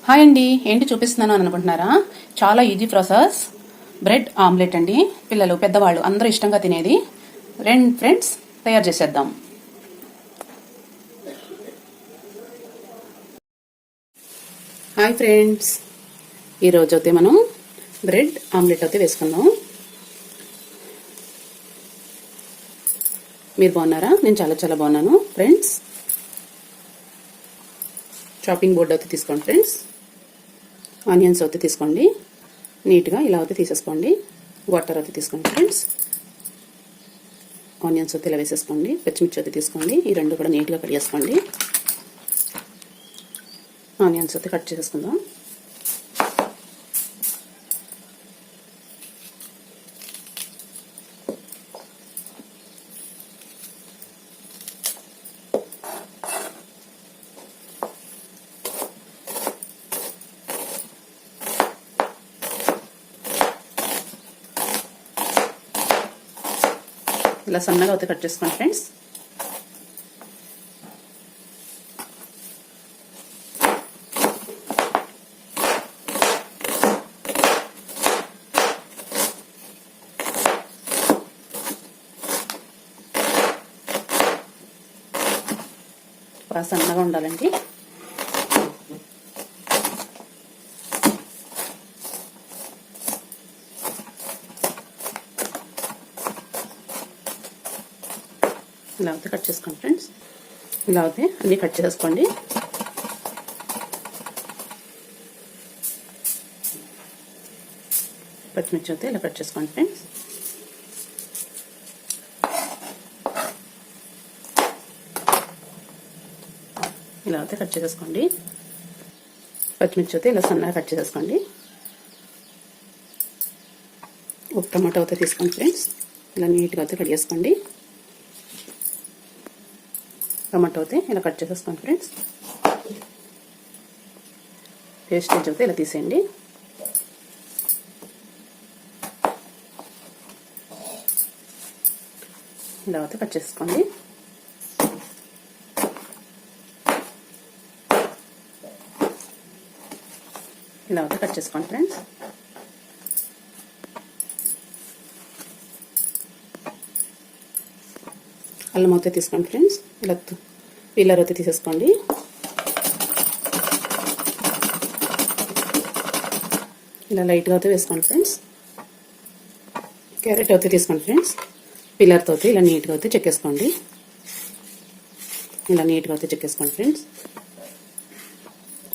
Hi అండి, ఏంటి చూపిస్తున్నాను అని అనుకుంటున్నారా? చాలా ఈజీ ప్రాసెస్. బ్రెడ్ ఆమ్లెట్ అండి. పిల్లలు పెద్దవాళ్ళు అందరూ ఇష్టంగా తినేది. రెండు ఫ్రెండ్స్ తయారు చేసేద్దాం. హాయ్ ఫ్రెండ్స్, ఈరోజు అయితే మనం బ్రెడ్ ఆమ్లెట్ అయితే వేసుకుందాం. మీరు బాగున్నారా? నేను చాలా చాలా బాగున్నాను ఫ్రెండ్స్. చాపింగ్ బోర్డ్ అయితే తీసుకోండి ఫ్రెండ్స్. ఆనియన్స్ అయితే తీసుకోండి, నీట్గా ఇలా అయితే తీసేసుకోండి. వాటర్ అయితే తీసుకోండి ఫ్రెండ్స్. ఆనియన్స్ అయితే ఇలా వేసేసుకోండి. పచ్చిమిర్చి అయితే తీసుకోండి. ఈ రెండు కూడా నీట్గా కట్ చేసుకోండి. ఆనియన్స్ అయితే కట్ చేసుకుందాం. ఇలా సన్నగా అయితే కట్ చేసుకోండి ఫ్రెండ్స్. బాగా సన్నగా ఉండాలండి. ఇలా అయితే కట్ చేసుకోండి ఫ్రెండ్స్. ఇలా అయితే అన్నీ కట్ చేసుకోండి. పచ్చిమిర్చి అయితే ఇలా కట్ చేసుకోండి ఫ్రెండ్స్. ఇలా అయితే కట్ చేసుకోండి. పచ్చిమిర్చి అయితే ఇలా సన్నగా కట్ చేసుకోండి. ఒక టమాటో అయితే తీసుకోండి ఫ్రెండ్స్. ఇలా నీట్గా అయితే కట్ చేసుకోండి. టమాటో అయితే ఇలా కట్ చేసేసుకోండి ఫ్రెండ్స్. పేస్టేజ్ అయితే ఇలా తీసేయండి. ఇలా అయితే కట్ చేసుకోండి. ఇలా అయితే కట్ చేసుకోండి ఫ్రెండ్స్. అల్లం అయితే తీసుకోండి ఫ్రెండ్స్. ఇలా పీలర్ అయితే తీసేసుకోండి. ఇలా లైట్గా అయితే వేసుకోండి ఫ్రెండ్స్. క్యారెట్ అయితే తీసుకోండి ఫ్రెండ్స్. పీలర్తో అయితే ఇలా నీట్గా అయితే చెక్కేసుకోండి. ఇలా నీట్గా అయితే చెక్కేసుకోండి ఫ్రెండ్స్.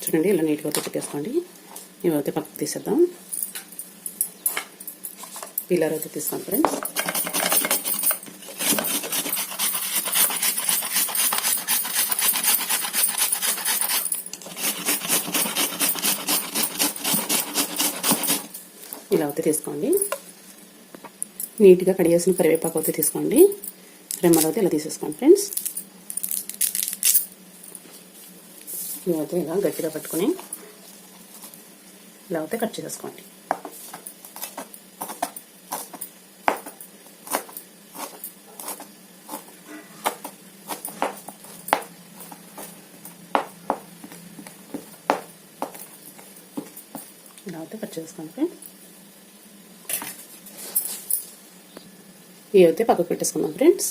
చూడండి, ఇలా నీట్గా అయితే చెక్కేసుకోండి. ఇవైతే పక్కకు తీసేద్దాం. పీలర్ అయితే తీసుకోండి ఫ్రెండ్స్. ఇలా అయితే తీసుకోండి. నీట్గా కడిగేసిన కరివేపాకు అయితే తీసుకోండి. రెమ్మలు అయితే ఇలా తీసేసుకోండి ఫ్రెండ్స్. ఇలా అయితే ఇలా గట్టిగా పట్టుకుని ఇలా అయితే కట్ చేసేసుకోండి. ఇలా అయితే కట్ చేసుకోండి ఫ్రెండ్స్. ఇవి అయితే పక్కకు పెట్టేసుకుందాం ఫ్రెండ్స్.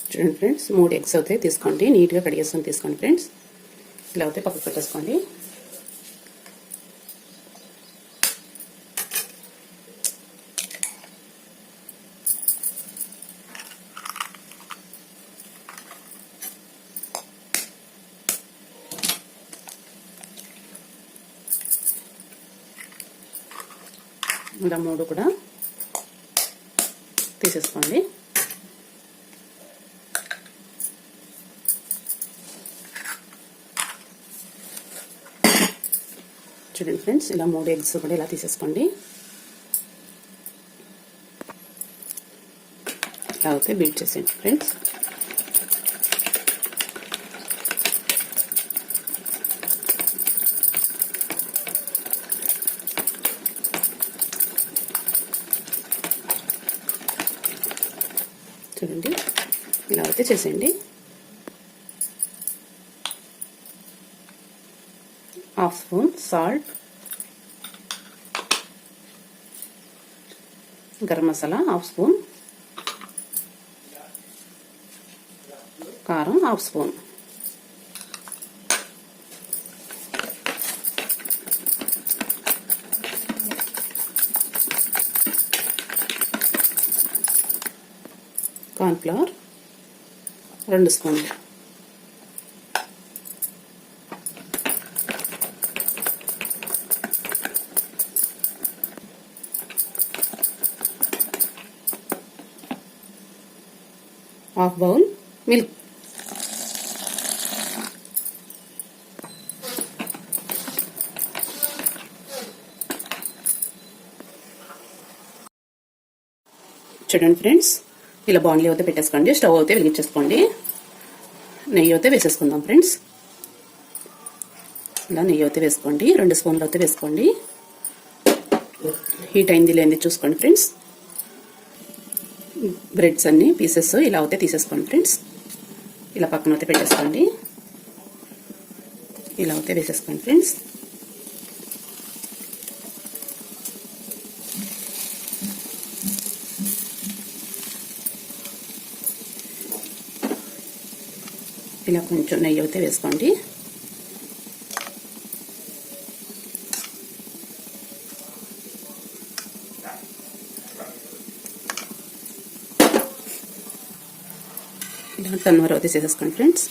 చూడండి ఫ్రెండ్స్, 3 ఎగ్స్ అయితే తీసుకోండి. నీట్గా కడిగేసుకొని తీసుకోండి ఫ్రెండ్స్. ఇలా అయితే పక్కకు పెట్టేసుకోండి. ఇలా 3 కూడా తీసేసుకోండి. చూడండి ఫ్రెండ్స్, ఇలా 3 ఎగ్స్ కూడా ఇలా తీసేసుకోండి. ఇలా అయితే బీట్ చేసేయండి ఫ్రెండ్స్. చూడండి, ఇలా అయితే చేసేయండి. Half spoon salt, garam masala half spoon, కారం హాఫ్ స్పూన్, కార్న్ఫ్లవర్ 2 స్పూన్లు, హాఫ్ బౌల్ మిల్క్, చూడండి ఫ్రెండ్స్, ఇలా బాండ్లీ అయితే పెట్టేసుకోండి, స్టవ్ అయితే వెలిగించేసుకోండి, నెయ్యి అయితే వేసేసుకుందాం ఫ్రెండ్స్. ఇలా నెయ్యి అయితే వేసుకోండి, 2 స్పూన్లు అయితే వేసుకోండి. హీట్ అయింది లేనిది చూసుకోండి ఫ్రెండ్స్. బ్రెడ్స్ అన్ని పీసెస్ ఇలా అయితే తీసేసుకోండి ఫ్రెండ్స్. ఇలా పక్కన అయితే పెట్టేసుకోండి, ఇలా అయితే వేసేసుకోండి ఫ్రెండ్స్. ఇలా కొంచెం నెయ్యి అయితే వేసుకోండి. ఇలా టర్న్ ఓవర్ అయితే చేసేసుకోండి ఫ్రెండ్స్.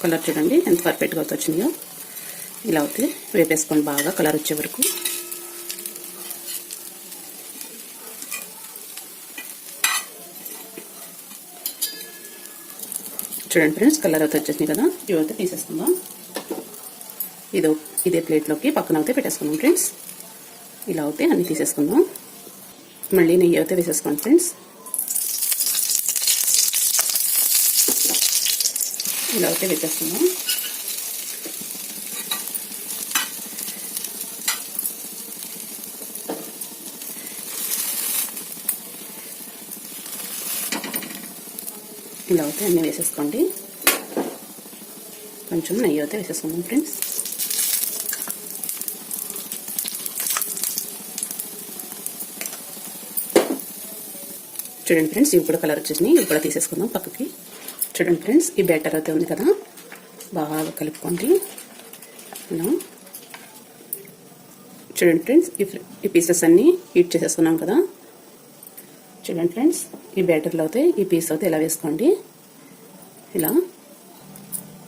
కలర్ చూడండి ఎంత పర్ఫెక్ట్గా అయితే వచ్చినాయో. ఇలా అయితే వేపేసుకోండి బాగా కలర్ వచ్చే వరకు. చూడండి ఫ్రెండ్స్, కలర్ అయితే వచ్చేసినాయి కదా, ఇవైతే తీసేసుకుందాం. ఇదే ప్లేట్లోకి పక్కన అయితే పెట్టేసుకుందాం ఫ్రెండ్స్. ఇలా అయితే అన్ని తీసేసుకుందాం. మళ్ళీ నెయ్యి అయితే వేసేసుకోండి ఫ్రెండ్స్. ఇలా అయితే వేసేసుకుందాం. ఇలా అయితే అన్నీ వేసేసుకోండి. కొంచెం నెయ్యి అయితే వేసేసుకుందాం ఫ్రెండ్స్. చూడండి ఫ్రెండ్స్, ఇవి కూడా కలర్ వచ్చేసినాయి. ఇవి కూడా తీసేసుకుందాం పక్కకి. చూడండి ఫ్రెండ్స్, ఈ బ్యాటర్ అయితే ఉంది కదా, బాగా కలుపుకోండి. ఇలా చూడండి ఫ్రెండ్స్, ఈ పీసెస్ అన్నీ హీట్ చేసేసుకున్నాం కదా. చూడండి ఫ్రెండ్స్, ఈ బ్యాటర్లో అయితే ఈ పీస్ అయితే ఇలా వేసుకోండి. ఇలా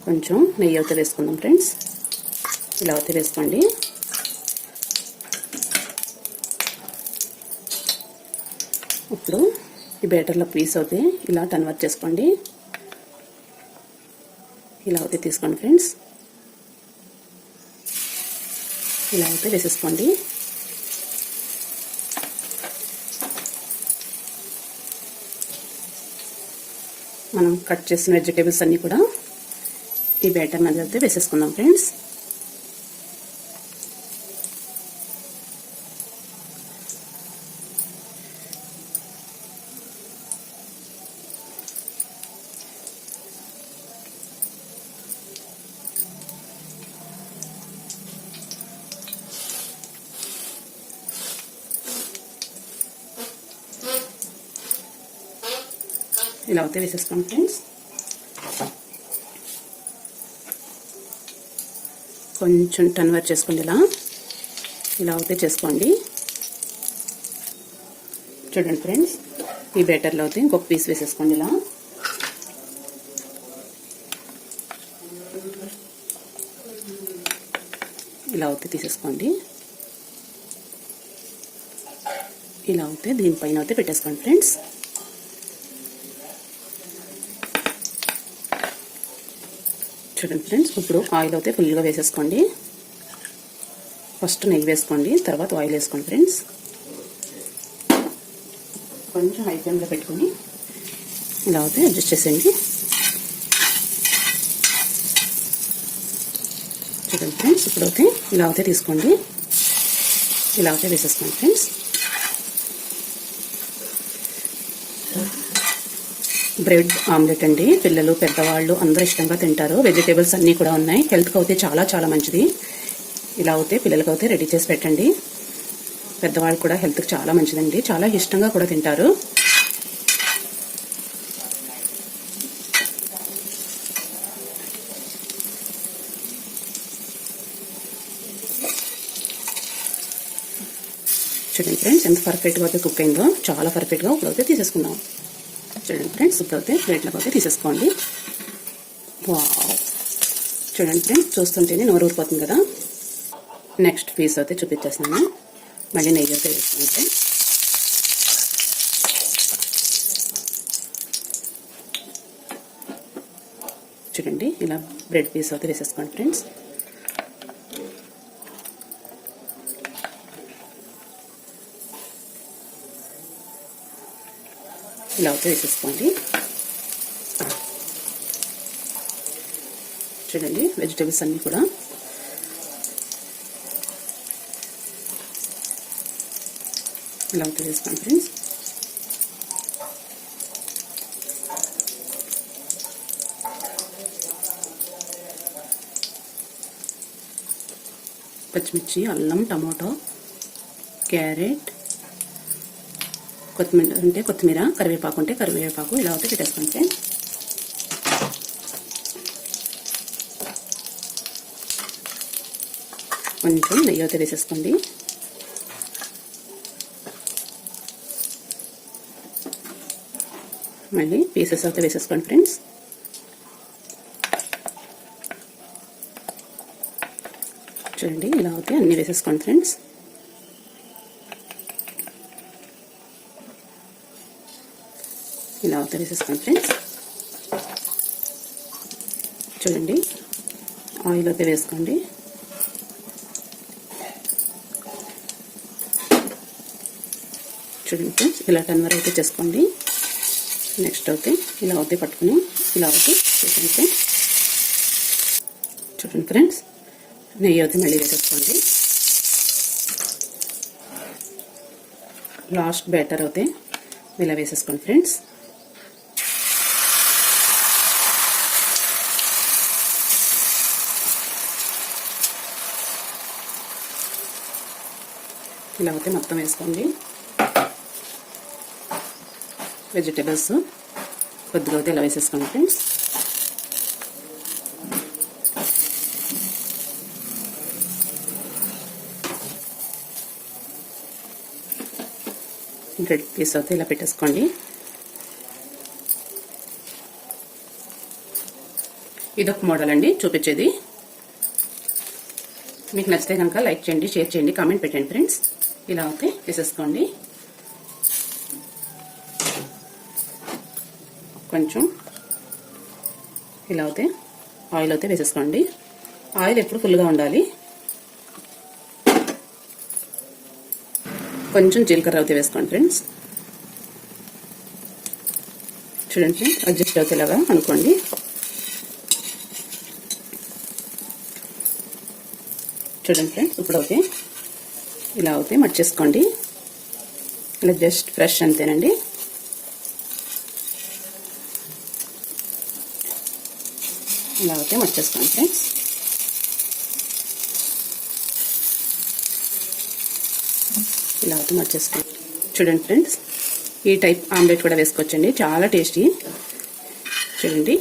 కొంచెం నెయ్యి అయితే వేసుకుందాం ఫ్రెండ్స్. ఇలా అయితే వేసుకోండి. ఇప్పుడు ఈ బ్యాటర్లో పీస్ అయితే ఇలా కన్వర్ట్ చేసుకోండి. ఇలా అయితే తీసుకోండి ఫ్రెండ్స్. ఇలా అయితే వేసేసుకోండి. మనం కట్ చేసిన వెజిటేబుల్స్ అన్నీ కూడా ఈ బ్యాటర్ మీద అయితే వేసేసుకుందాం ఫ్రెండ్స్. ఇలా అయితే వేసేసుకోండి ఫ్రెండ్స్. కొంచెం కన్వర్ట్ చేసుకోండి. ఇలా అయితే చేసుకోండి. చూడండి ఫ్రెండ్స్, ఈ బ్యాటర్లో అయితే ఇంకొక పీస్ వేసేసుకోండి. ఇలా అయితే తీసేసుకోండి. ఇలా అయితే దీనిపైన అయితే పెట్టేసుకోండి ఫ్రెండ్స్. చూడండి ఫ్రెండ్స్, ఇప్పుడు ఆయిల్ అయితే ఫుల్గా వేసేసుకోండి. ఫస్ట్ నెయ్యి వేసుకోండి, తర్వాత ఆయిల్ వేసుకోండి ఫ్రెండ్స్. కొంచెం హై ఫ్లేమ్లో పెట్టుకొని ఇలా అయితే అడ్జస్ట్ చేసేయండి. చూడండి ఫ్రెండ్స్, ఇప్పుడు అయితే ఇలా అయితే తీసుకోండి. ఇలా అయితే వేసేసుకోండి ఫ్రెండ్స్. బ్రెడ్ ఆమ్లెట్ అండి, పిల్లలు పెద్దవాళ్ళు అందరూ ఇష్టంగా తింటారు. వెజిటేబుల్స్ అన్నీ కూడా ఉన్నాయి. హెల్త్కి అయితే చాలా చాలా మంచిది. ఇలా అయితే పిల్లలకి అయితే రెడీ చేసి పెట్టండి. పెద్దవాళ్ళు కూడా హెల్త్కి చాలా మంచిదండి, చాలా ఇష్టంగా కూడా తింటారు. చూడండి ఫ్రెండ్స్ ఎంత పర్ఫెక్ట్గా అయితే కుక్ అయిందో, చాలా పర్ఫెక్ట్గా ఇప్పుడైతే తీసేసుకుందాం. చూడండి ఫ్రెండ్స్ ఇప్పుడైతే ప్లేట్లోకి అయితే తీసేసుకోండి. వావ్, చూడండి ఫ్రెండ్స్ చూస్తుంటేనే నోరు ఊరిపోతుంది కదా. నెక్స్ట్ పీస్ అయితే చూపించేస్తున్నాను. మళ్ళీ నెయ్యి అయితే వేసుకుంటే చూడండి ఇలా బ్రెడ్ పీస్ అయితే వేసేసుకోండి ఫ్రెండ్స్. ఇలా అయితే వేసేసుకోండి. చూడండి వెజిటేబుల్స్ అన్నీ కూడా ఇలా అయితే వేసుకోండి ఫ్రెండ్స్. పచ్చిమిర్చి, అల్లం, టమాటో, క్యారెట్, కొత్తిమీర ఉంటే కొత్తిమీర, కరివేపాకు ఉంటే కరివేపాకు ఇలా అయితే పెట్టేసుకోండి ఫ్రెండ్స్. కొంచెం నెయ్యి అయితే వేసేసుకోండి. మళ్ళీ పీసెస్ అయితే వేసేసుకోండి ఫ్రెండ్స్. చూడండి ఇలా అయితే అన్నీ వేసేసుకోండి ఫ్రెండ్స్. ఇలా అయితే వేసేసుకోండి ఫ్రెండ్స్. చూడండి ఆయిల్ అయితే వేసుకోండి. చూడండి ఫ్రెండ్స్ ఇలా టర్నర్ అయితే చేసుకోండి. నెక్స్ట్ అయితే ఇలా అయితే పట్టుకుని ఇలా అయితే చేయండి ఫ్రెండ్స్. చూడండి ఫ్రెండ్స్ నెయ్యి అయితే మళ్ళీ వేసేసుకోండి. లాస్ట్ బ్యాటర్ అయితే ఇలా వేసేసుకోండి ఫ్రెండ్స్. ఇలా అయితే మొత్తం వేసుకోండి. వెజిటేబుల్స్ కొద్దిగా అయితే ఇలా వేసేసుకోండి ఫ్రెండ్స్. బ్రెడ్ పీస్ అయితే ఇలా పెట్టేసుకోండి. ఇదొక మోడల్ అండి చూపించేది. మీకు నచ్చితే కనుక లైక్ చేయండి, షేర్ చేయండి, కామెంట్ పెట్టండి ఫ్రెండ్స్. ఇలా అయితే వేసేసుకోండి. కొంచెం ఇలా అయితే ఆయిల్ అయితే వేసేసుకోండి. ఆయిల్ ఎప్పుడు ఫుల్గా ఉండాలి. కొంచెం జీలకర్ర అయితే వేసుకోండి ఫ్రెండ్స్. చూడండి అడ్జస్ట్ అవుతేలాగా అనుకోండి. చూడండి ఫ్రెండ్స్ ఇప్పుడు అయితే ఇలా అయితే మర్చేసుకోండి. ఇలా జస్ట్ ఫ్రెష్ అంతేనండి. ఇలా అయితే మర్చేసుకోండి ఫ్రెండ్స్. ఇలా అయితే మర్చేసుకోండి. చూడండి ఫ్రెండ్స్ ఈ టైప్ ఆమ్లెట్ కూడా వేసుకోవచ్చండి, చాలా టేస్టీ. చూడండి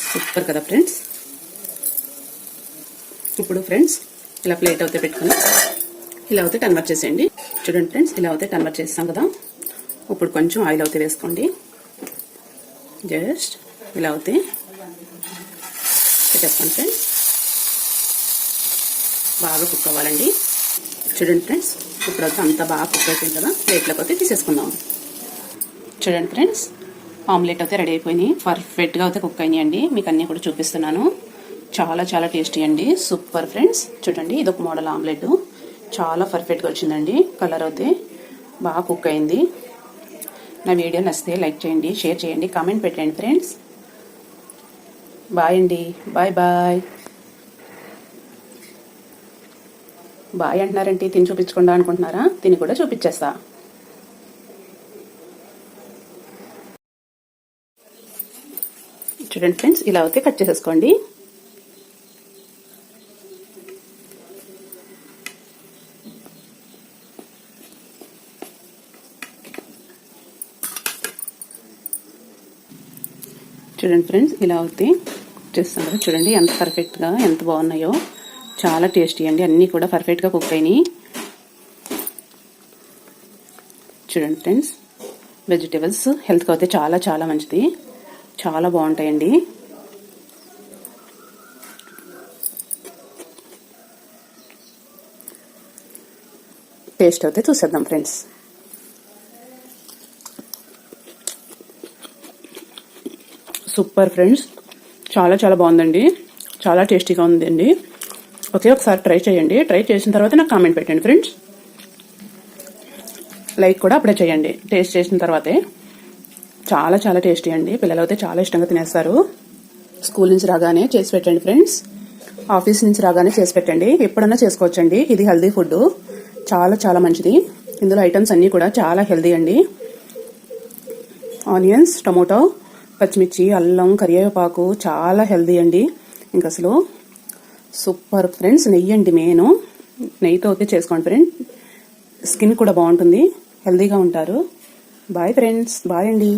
సూపర్ కదా ఫ్రెండ్స్. ఇప్పుడు ఫ్రెండ్స్ ఇలా ప్లేట్ అయితే పెట్టుకుని ఇలా అయితే కన్వర్ట్ చేసేయండి. చూడండి ఫ్రెండ్స్ ఇలా అయితే కన్వర్ట్ చేస్తాం కదా. ఇప్పుడు కొంచెం ఆయిల్ అయితే వేసుకోండి. జస్ట్ ఇలా అయితే పెట్టేసుకోండి ఫ్రెండ్స్. బాగా కుక్ అవ్వాలండి. చూడండి ఫ్రెండ్స్ ఇప్పుడైతే అంతా బాగా కుక్ అయిపోయింది కదా, ప్లేట్లోకి అయితే తీసేసుకుందాం. చూడండి ఫ్రెండ్స్ ఆమ్లెట్ అయితే రెడీ అయిపోయినాయి. పర్ఫెక్ట్గా అయితే కుక్ అయినాయండి. మీకు అన్నీ కూడా చూపిస్తున్నాను. చాలా చాలా టేస్టీ అండి, సూపర్ ఫ్రెండ్స్. చూడండి ఇదొక మోడల్ ఆమ్లెట్, చాలా పర్ఫెక్ట్గా వచ్చిందండి. కలర్ అయితే బాగా కుక్ అయింది. నా వీడియో నచ్చితే లైక్ చేయండి, షేర్ చేయండి, కామెంట్ పెట్టండి ఫ్రెండ్స్. బాయ్ అండి, బాయ్ బాయ్. బాయ్ అంటున్నారంటే తిని చూపించకుండా అనుకుంటున్నారా? తిని కూడా చూపించేస్తా. చూడండి ఫ్రెండ్స్ ఇలా అయితే కట్ చేసేసుకోండి. చూడండి ఫ్రెండ్స్, ఇలా అవుతే చేస్తాం కదా. చూడండి ఎంత పర్ఫెక్ట్గా ఎంత బాగున్నాయో. చాలా టేస్టీ అండి. అన్నీ కూడా పర్ఫెక్ట్గా కుక్ అయినాయి. చూడండి ఫ్రెండ్స్, వెజిటేబుల్స్ హెల్త్కి అయితే చాలా చాలా మంచిది. చాలా బాగుంటాయండి. టేస్ట్ అయితే చూసేద్దాం ఫ్రెండ్స్. సూపర్ ఫ్రెండ్స్, చాలా చాలా బాగుందండి. చాలా టేస్టీగా ఉందండి. ఓకే, ఒకసారి ట్రై చేయండి. ట్రై చేసిన తర్వాత నాకు కామెంట్ పెట్టండి ఫ్రెండ్స్. లైక్ కూడా అప్పుడే చేయండి టేస్ట్ చేసిన తర్వాతే. చాలా చాలా టేస్టీ అండి. పిల్లలు అయితే చాలా ఇష్టంగా తినేస్తారు. స్కూల్ నుంచి రాగానే చేసి పెట్టండి ఫ్రెండ్స్. ఆఫీస్ నుంచి రాగానే చేసి పెట్టండి. ఎప్పుడన్నా చేసుకోవచ్చండి. ఇది హెల్దీ ఫుడ్, చాలా చాలా మంచిది. ఇందులో ఐటమ్స్ అన్నీ కూడా చాలా హెల్దీ అండి. ఆనియన్స్, టమోటో, పచ్చిమిర్చి, అల్లం, కరివేపాకు చాలా హెల్దీ అండి. ఇంక అసలు సూపర్ ఫ్రెండ్స్. నెయ్యి అండి మెయిన్. నెయ్యితో అయితే చేసుకోండి ఫ్రెండ్స్. స్కిన్ కూడా బాగుంటుంది, హెల్దీగా ఉంటారు. బాయ్ ఫ్రెండ్స్, బాయ్ అండి.